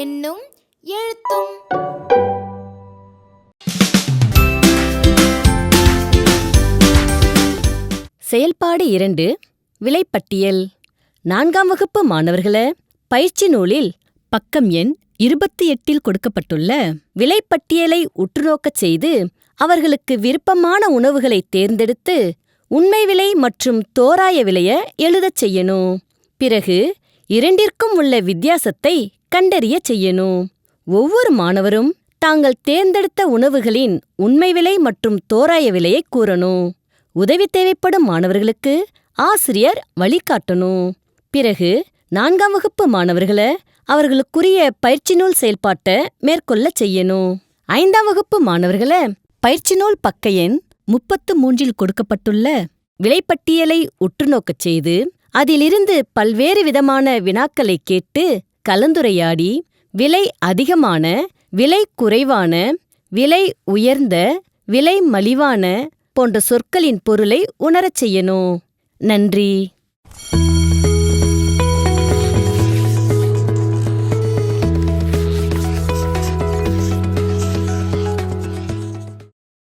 எண்ணும் எழுத்தும். செயல்பாடு 2 விலைப்பட்டியல். 4ஆம் வகுப்பு மாணவர்களே, பயிற்சி நூலில் பக்கம் எண் 28 கொடுக்கப்பட்டுள்ள விலைப்பட்டியலை உற்றுநோக்கச் செய்து அவர்களுக்கு விருப்பமான உணவுகளை தேர்ந்தெடுத்து உண்மை விலை மற்றும் தோராய விலையை எழுதச் செய்யணும். பிறகு இரண்டிற்கும் உள்ள வித்தியாசத்தை கண்டறிய செய்யணும். ஒவ்வொரு மாணவரும் தாங்கள் தேர்ந்தெடுத்த உணவுகளின் உண்மை விலை மற்றும் தோராய விலையை கூறணும். உதவி தேவைப்படும் மாணவர்களுக்கு ஆசிரியர் வழிகாட்டணும். பிறகு 4ஆம் வகுப்பு மாணவர்களை அவர்களுக்குரிய பயிற்சி நூல் செயல்பாட்டை மேற்கொள்ள செய்யணும். 5ஆம் வகுப்பு மாணவர்களை பயிற்சி நூல் பக்க எண் 33 கொடுக்கப்பட்டுள்ள விலைப்பட்டியலை உற்றுநோக்கச் செய்து அதிலிருந்து பல்வேறு விதமான வினாக்களை கேட்டு கலந்துரையாடி விலை அதிகமான, விலை குறைவான, விலை உயர்ந்த, விலை மலிவான போன்ற சொற்களின் பொருளை உணரச் செய்யணும். நன்றி.